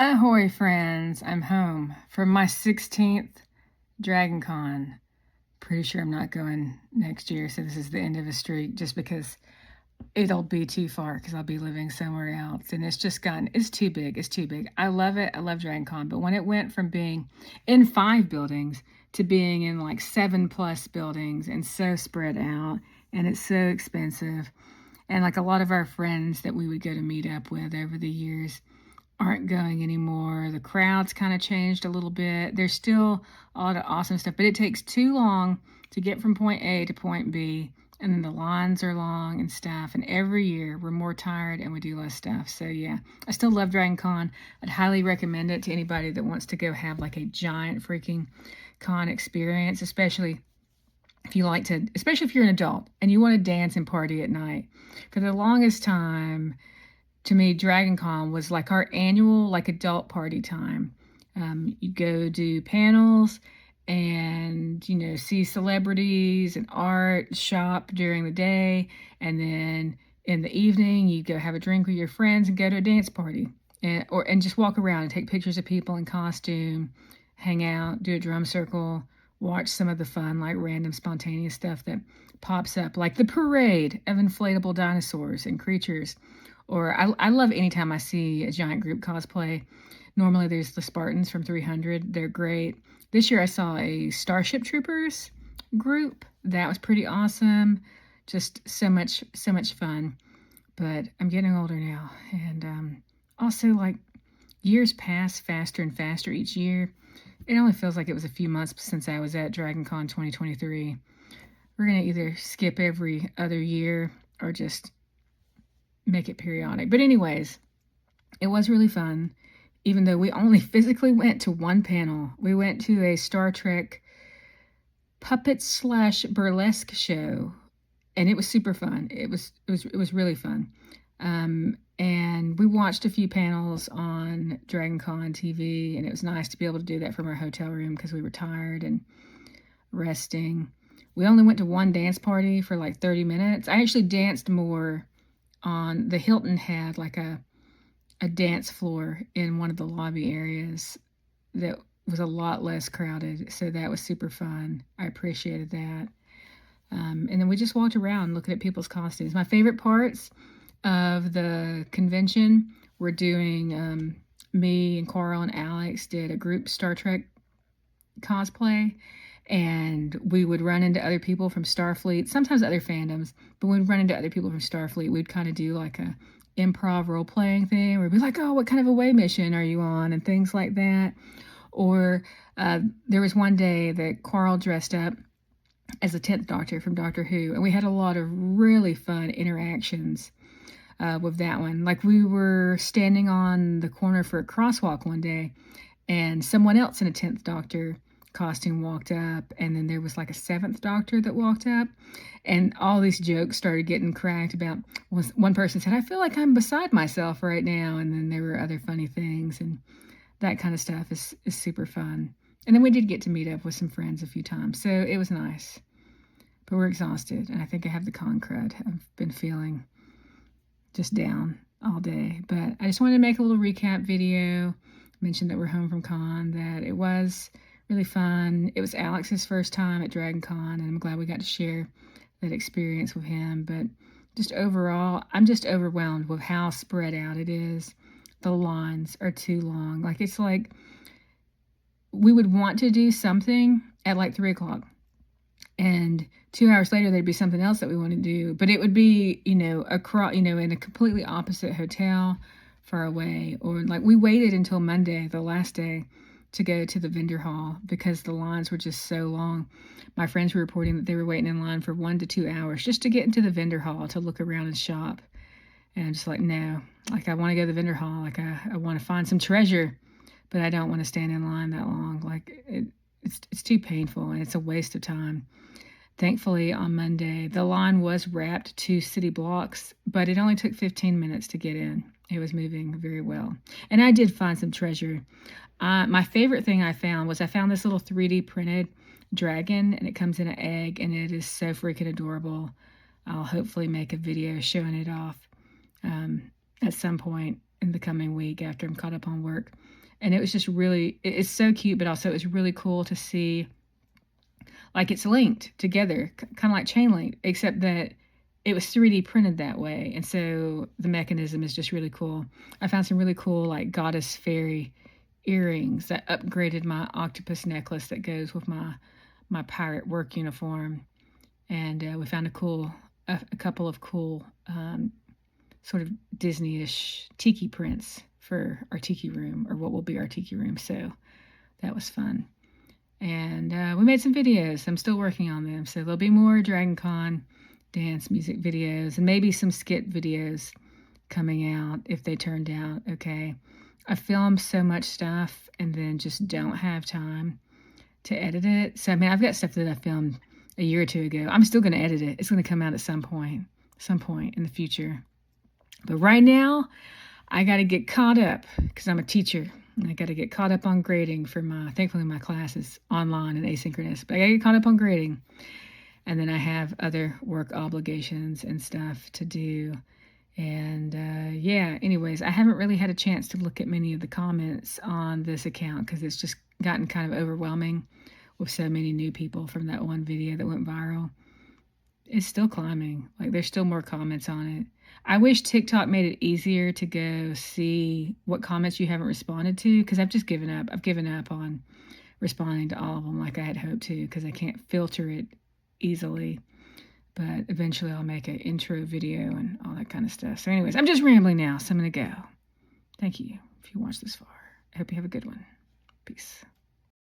Ahoy, friends! I'm home from my 16th DragonCon. Pretty sure I'm not going next year, so this is the end of a streak just because it'll be too far because I'll be living somewhere else. And it's too big. It's too big. I love it. I love DragonCon. But when it went from being in 5 buildings to being in like 7 plus buildings and so spread out, and it's so expensive, and like a lot of our friends that we would go to meet up with over the years aren't going anymore. The crowd's kind of changed a little bit. There's still a lot of awesome stuff, but it takes too long to get from point A to point B. And then the lines are long and stuff. And every year we're more tired and we do less stuff. So yeah, I still love DragonCon. I'd highly recommend it to anybody that wants to go have like a giant freaking con experience, especially if you like to, especially if you're an adult and you want to dance and party at night. For the longest time, to me, DragonCon was like our annual like adult party time. You go do panels and, see celebrities and art, shop during the day. And then in the evening, you go have a drink with your friends and go to a dance party and just walk around and take pictures of people in costume, hang out, do a drum circle, watch some of the fun, like random spontaneous stuff that pops up, like the parade of inflatable dinosaurs and creatures. Or I love anytime I see a giant group cosplay. Normally there's the Spartans from 300. They're great. This year I saw a Starship Troopers group. That was pretty awesome. Just so much fun. But I'm getting older now. And also, like, years pass faster and faster each year. It only feels like it was a few months since I was at DragonCon 2023. We're going to either skip every other year or just make it periodic. But anyways, it was really fun, even though we only physically went to one panel. We went to a Star Trek puppet/burlesque show, and it was super fun. It was really fun. And we watched a few panels on DragonCon TV, and it was nice to be able to do that from our hotel room because we were tired and resting. We only went to one dance party for like 30 minutes. I actually danced more on the Hilton had like a dance floor in one of the lobby areas that was a lot less crowded. So that was super fun. I appreciated that. And then we just walked around looking at people's costumes. My favorite parts of the convention were doing, me and Carl and Alex did a group Star Trek cosplay. And we would run into other people from Starfleet, sometimes other fandoms, but when we'd run into other people from Starfleet, we'd kind of do like a improv role-playing thing where we'd be like, oh, what kind of away mission are you on? And things like that. Or there was one day that Carl dressed up as the 10th Doctor from Doctor Who, and we had a lot of really fun interactions with that one. Like we were standing on the corner for a crosswalk one day, and someone else in a 10th Doctor costume walked up, and then there was like a 7th Doctor that walked up, and all these jokes started getting cracked about, one person said, I feel like I'm beside myself right now, and then there were other funny things, and that kind of stuff is super fun. And then we did get to meet up with some friends a few times, so it was nice. But we're exhausted, and I think I have the con crud. I've been feeling just down all day, but I just wanted to make a little recap video, mention that we're home from con, that it was really fun. It was Alex's first time at DragonCon, and I'm glad we got to share that experience with him. But just overall, I'm just overwhelmed with how spread out it is. The lines are too long. Like, it's like we would want to do something at like 3 o'clock, and 2 hours later there'd be something else that we want to do, but it would be, across, in a completely opposite hotel far away. Or like we waited until Monday, the last day, to go to the vendor hall because the lines were just so long. My friends were reporting that they were waiting in line for 1 to 2 hours just to get into the vendor hall to look around and shop. And I'm just like, no, like I want to go to the vendor hall. Like I want to find some treasure, but I don't want to stand in line that long. Like it's too painful and it's a waste of time. Thankfully, on Monday, the line was wrapped 2 city blocks, but it only took 15 minutes to get in. It was moving very well. And I did find some treasure. My favorite thing I found this little 3D printed dragon, and it comes in an egg, and it is so freaking adorable. I'll hopefully make a video showing it off at some point. in the coming week after I'm caught up on work. And it was just really, it's so cute, but also it was really cool to see, like, it's linked together, kind of like chain link, except that it was 3D printed that way. And so the mechanism is just really cool. I found some really cool, like, goddess fairy earrings that upgraded my octopus necklace that goes with my pirate work uniform. And we found a couple of cool sort of Disney-ish tiki prints for our tiki room, or what will be our tiki room. So that was fun. And we made some videos. I'm still working on them. So there'll be more DragonCon dance music videos and maybe some skit videos coming out if they turned out okay. I film so much stuff and then just don't have time to edit it. So, I mean, I've got stuff that I filmed a year or two ago. I'm still going to edit it. It's going to come out at some point in the future. But right now, I got to get caught up because I'm a teacher. And I got to get caught up on grading for thankfully my class is online and asynchronous, but I got to get caught up on grading. And then I have other work obligations and stuff to do. And yeah, anyways, I haven't really had a chance to look at many of the comments on this account because it's just gotten kind of overwhelming with so many new people from that one video that went viral. It's still climbing. Like, there's still more comments on it. I wish TikTok made it easier to go see what comments you haven't responded to, because I've just given up. I've given up on responding to all of them like I had hoped to, because I can't filter it easily. But eventually I'll make an intro video and all that kind of stuff. So anyways, I'm just rambling now, so I'm going to go. Thank you if you watched this far. I hope you have a good one. Peace.